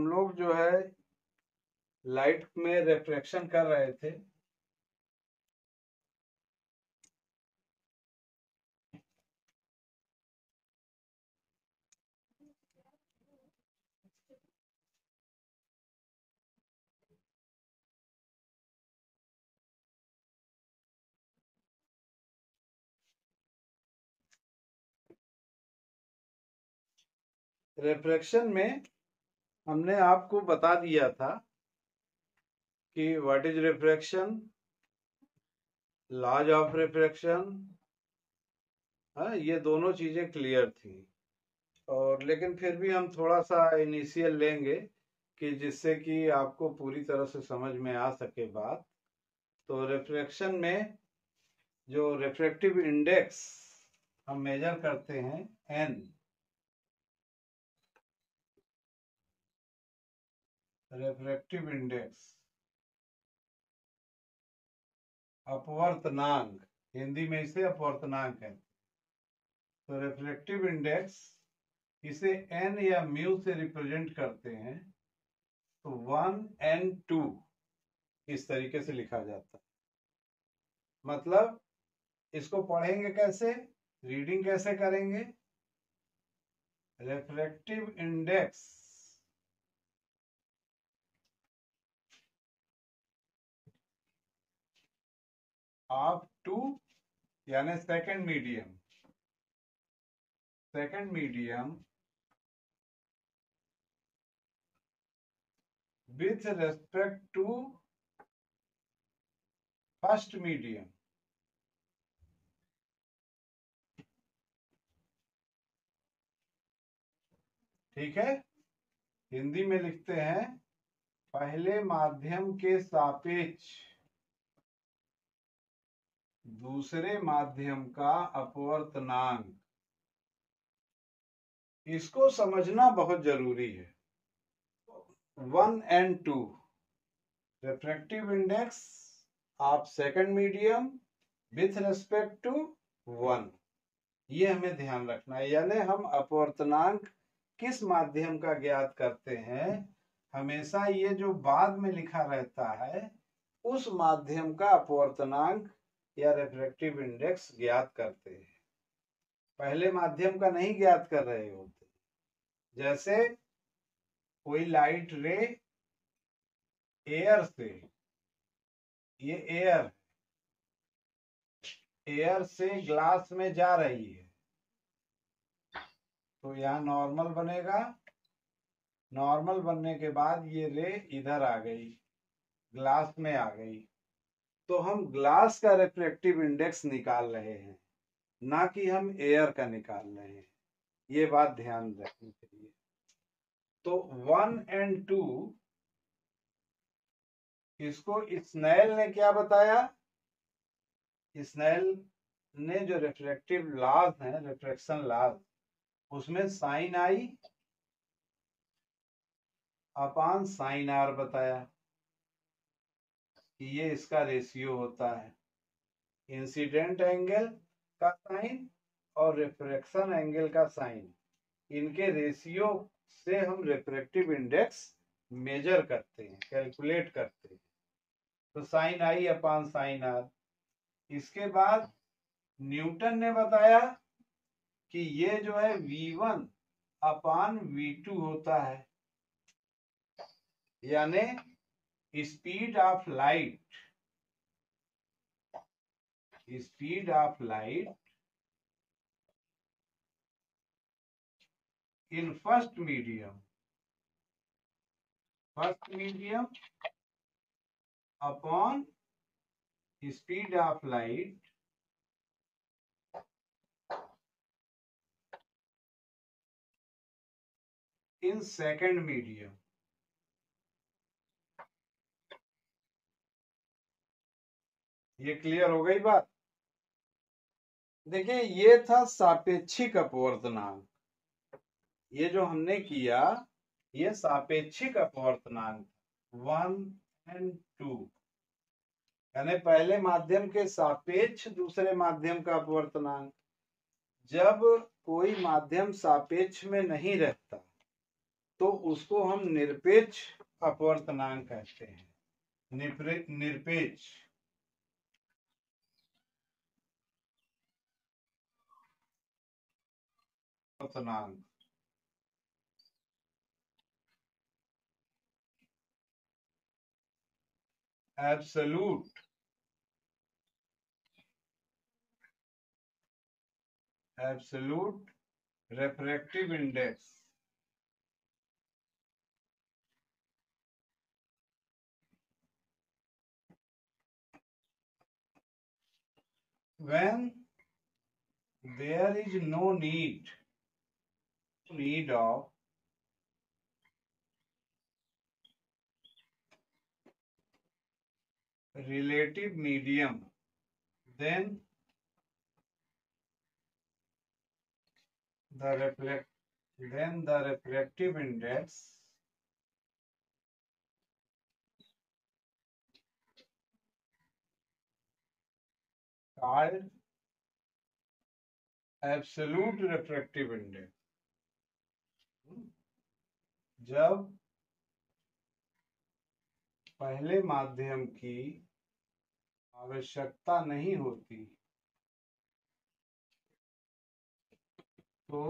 हम लोग जो है लाइट में रिफ्रैक्शन कर रहे थे। रिफ्रैक्शन में हमने आपको बता दिया था कि what is refraction, laws of refraction, ये दोनों चीजें क्लियर थी। और लेकिन फिर भी हम थोड़ा सा इनिशियल लेंगे कि जिससे कि आपको पूरी तरह से समझ में आ सके बात। तो रिफ्रैक्शन में जो रिफ्रैक्टिव इंडेक्स हम मेजर करते हैं एन, रिफ्रैक्टिव इंडेक्स, अपवर्तनांक, हिंदी में इसे अपवर्तनांक कहते हैं। तो रिफ्रैक्टिव इंडेक्स इसे एन या म्यू से रिप्रेजेंट करते हैं। तो 1n2 इस तरीके से लिखा जाता है। मतलब इसको पढ़ेंगे कैसे, रीडिंग कैसे करेंगे? रिफ्रैक्टिव इंडेक्स ऑफ टू, यानी second medium with respect to first medium. ठीक है, हिंदी में लिखते हैं पहले माध्यम के सापेक्ष दूसरे माध्यम का अपवर्तनांक। इसको समझना बहुत जरूरी है। 1n2 refractive index of second medium with respect to 1, ये हमें ध्यान रखना है। यानी हम अपवर्तनांक किस माध्यम का ज्ञात करते हैं, हमेशा ये जो बाद में लिखा रहता है उस माध्यम का अपवर्तनांक या रिफ्रैक्टिव इंडेक्स ज्ञात करते हैं, पहले माध्यम का नहीं ज्ञात कर रहे होते। जैसे कोई लाइट रे एयर से, ये एयर से ग्लास में जा रही है, तो यहाँ नॉर्मल बनेगा। नॉर्मल बनने के बाद ये रे इधर आ गई, ग्लास में आ गई, तो हम ग्लास का रिफ्रैक्टिव इंडेक्स निकाल रहे हैं, ना कि हम एयर का निकाल रहे हैं। ये बात ध्यान रखनी चाहिए। तो 1n2 इसको स्नेल ने क्या बताया? स्नेल ने जो रिफ्रैक्टिव लॉज है, रिफ्रैक्शन लॉज, उसमें sine i upon sine r बताया कि ये इसका रेशियो होता है, इंसिडेंट एंगल का साइन और रिफ्रैक्शन एंगल का साइन, इनके रेशियो से हम रिफ्रैक्टिव इंडेक्स मेजर करते हैं, कैलकुलेट करते हैं। तो sine i upon sine r. इसके बाद न्यूटन ने बताया कि ये जो है v1 अपान v2 होता है, यानी speed of light in first medium upon speed of light in second medium. ये क्लियर हो गई बात? देखिए, ये था सापेक्षिक अपवर्तनांक। ये जो हमने किया ये सापेक्षिक अपवर्तनांक 1n2, यानी पहले माध्यम के सापेक्ष दूसरे माध्यम का अपवर्तनांक। जब कोई माध्यम सापेक्ष में नहीं रहता तो उसको हम निरपेक्ष अपवर्तनांक कहते हैं। निरपेक्ष अपवर्तनांक। Absolute refractive index when there is no need of relative medium, then the refractive index called absolute refractive index। जब पहले माध्यम की आवश्यकता नहीं होती तो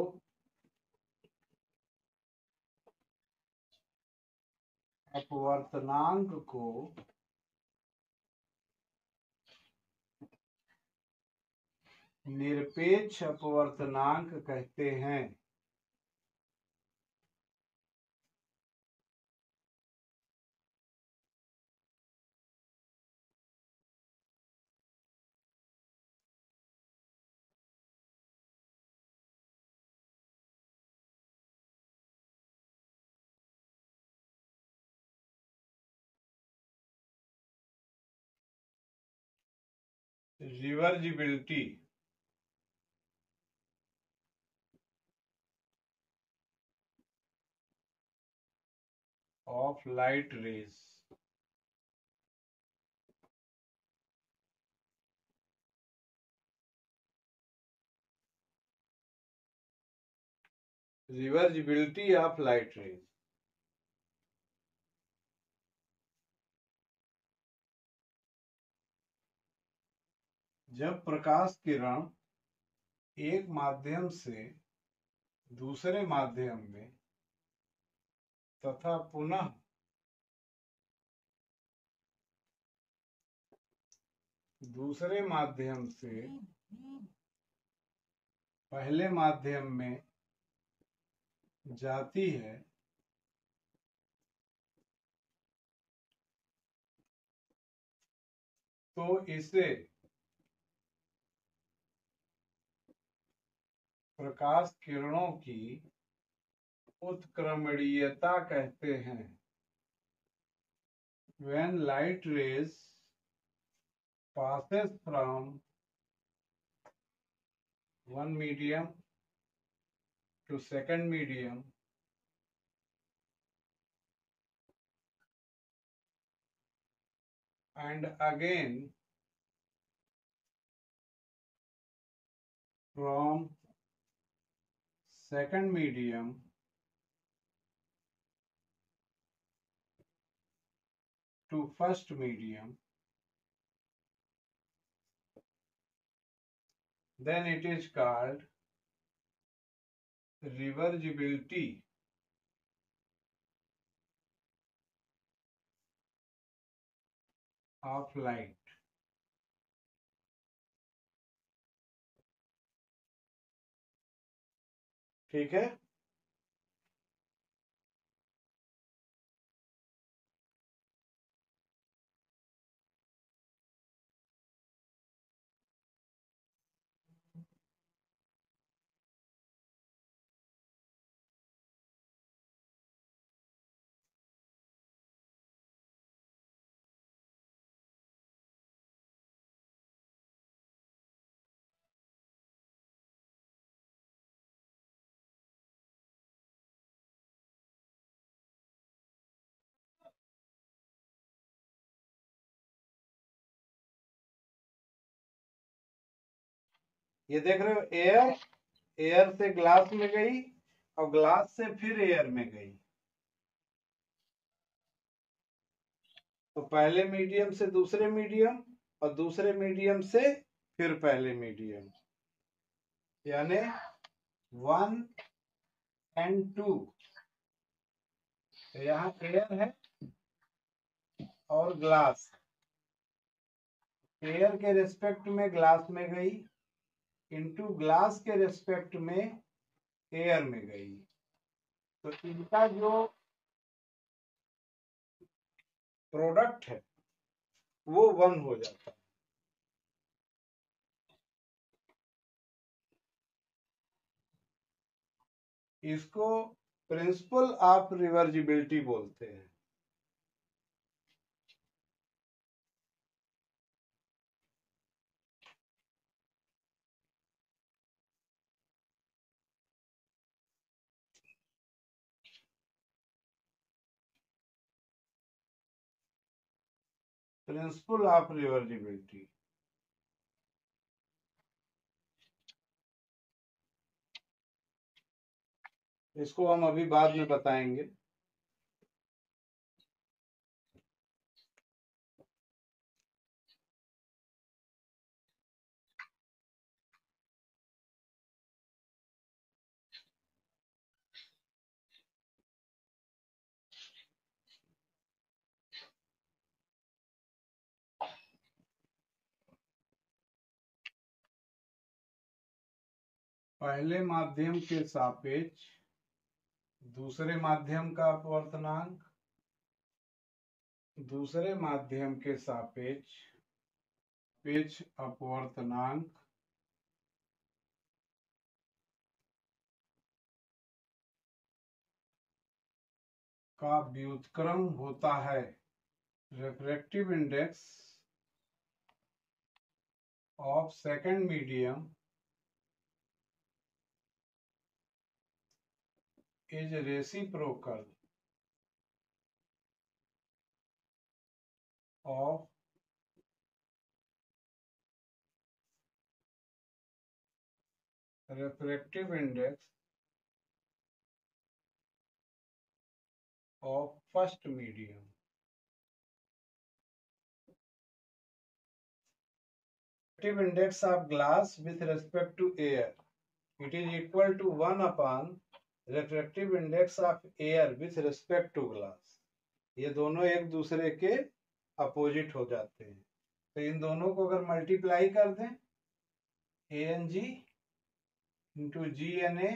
अपवर्तनांक को निरपेक्ष अपवर्तनांक कहते हैं। Reversibility of light rays। Reversibility of light rays. जब प्रकाश किरण एक माध्यम से दूसरे माध्यम में तथा पुनः दूसरे माध्यम से पहले माध्यम में जाती है तो इसे प्रकाश किरणों की उत्क्रमणीयता कहते हैं। When light rays passes from one medium to second medium and again from second medium to first medium, then it is called reversibility of light। ठीक है। ये देख रहे हो, एयर से ग्लास में गई और ग्लास से फिर एयर में गई। तो पहले मीडियम से दूसरे मीडियम और दूसरे मीडियम से फिर पहले मीडियम, यानी 1 and 2। तो यहाँ एयर है और ग्लास, एयर के रेस्पेक्ट में ग्लास में गई इंटू ग्लास के रेस्पेक्ट में एयर में गई, तो इनका जो प्रोडक्ट है वो 1 हो जाता है। इसको प्रिंसिपल ऑफ रिवर्जिबिलिटी बोलते हैं। Principle of reversibility. इसको हम अभी बाद में बताएंगे। पहले माध्यम के सापेक्ष दूसरे माध्यम का अपवर्तनांक, दूसरे माध्यम के सापेक्ष अपवर्तनांक का व्युत्क्रम होता है refractive index of second medium is reciprocal of refractive index of first medium। Refractive index of glass with respect to air, it is equal to 1 upon refractive index of air with respect to glass। ये दोनों एक दूसरे के opposite हो जाते हैं, तो इन दोनों को अगर मल्टीप्लाई कर दें ANG into GNA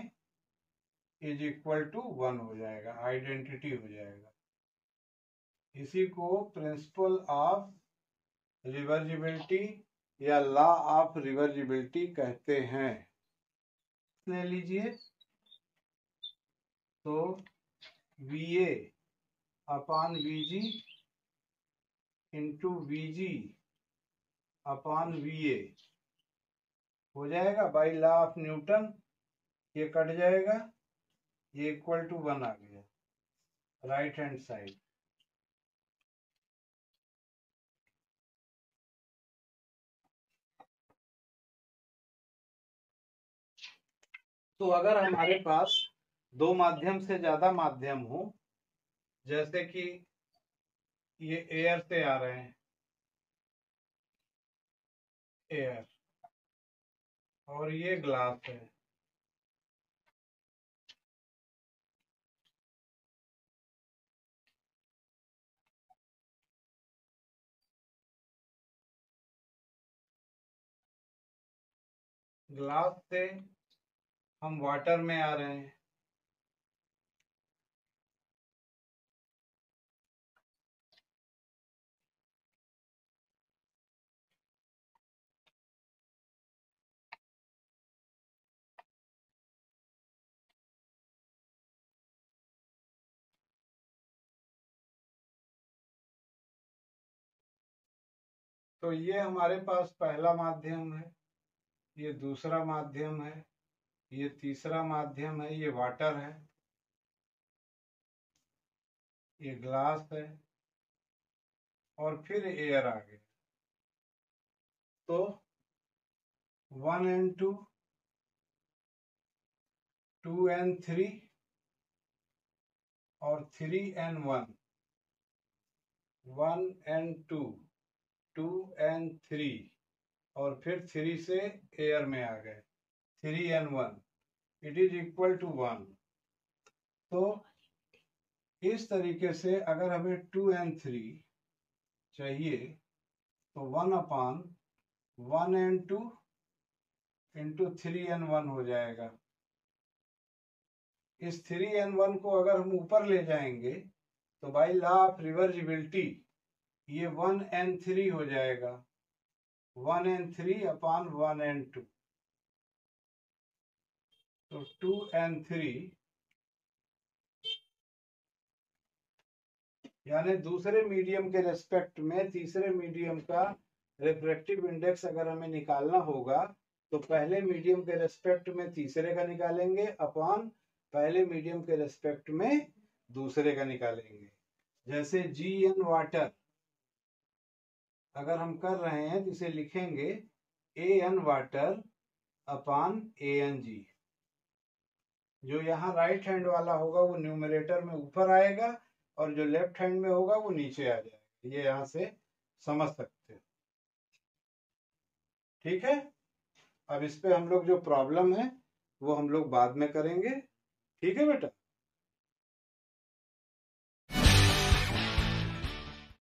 is equal to 1 हो जाएगा, आइडेंटिटी हो जाएगा। इसी को प्रिंसिपल ऑफ रिवर्जिबिलिटी या लॉ ऑफ रिवर्जिबिलिटी कहते हैं। ले लीजिए तो VA upon VG into VG upon VA हो जाएगा बाई लॉ ऑफ न्यूटन। ये कट जाएगा, ये इक्वल टू 1 आ गया राइट हैंड साइड। तो अगर हमारे पास दो माध्यम से ज्यादा माध्यम हो, जैसे कि ये एयर से आ रहे हैं, एयर, और ये ग्लास है, ग्लास से हम वाटर में आ रहे हैं, तो ये हमारे पास पहला माध्यम है, ये दूसरा माध्यम है, ये तीसरा माध्यम है, ये वाटर है, ये ग्लास है और फिर एयर आ गया। तो 1 and 2, 2 and 3 और 3 and 1, 1 and 2, 2 and 3, और फिर 3 से एयर में आ गए, 3 and 1, it is equal to 1। तो इस तरीके से अगर हमें 2 and 3 चाहिए तो 1/1 and 2 इंटू 3 and 1 हो जाएगा। इस 3 and 1 को अगर हम ऊपर ले जाएंगे तो बाय लॉ ऑफ रिवर्सिबिलिटी ये 1 and 3 हो जाएगा, 1 and 3/1 and 2। तो 2 and 3 यानी दूसरे मीडियम के रेस्पेक्ट में तीसरे मीडियम का रिफ्रैक्टिव इंडेक्स अगर हमें निकालना होगा तो पहले मीडियम के रेस्पेक्ट में तीसरे का निकालेंगे अपॉन पहले मीडियम के रेस्पेक्ट में दूसरे का निकालेंगे। जैसे GN वाटर अगर हम कर रहे हैं तो इसे लिखेंगे AN वाटर अपॉन ANG। जो यहाँ राइट हैंड वाला होगा वो न्यूमरेटर में ऊपर आएगा और जो लेफ्ट हैंड में होगा वो नीचे आ जाएगा। ये यहाँ से समझ सकते हो, ठीक है। अब इस पे हम लोग जो प्रॉब्लम है वो हम लोग बाद में करेंगे, ठीक है बेटा।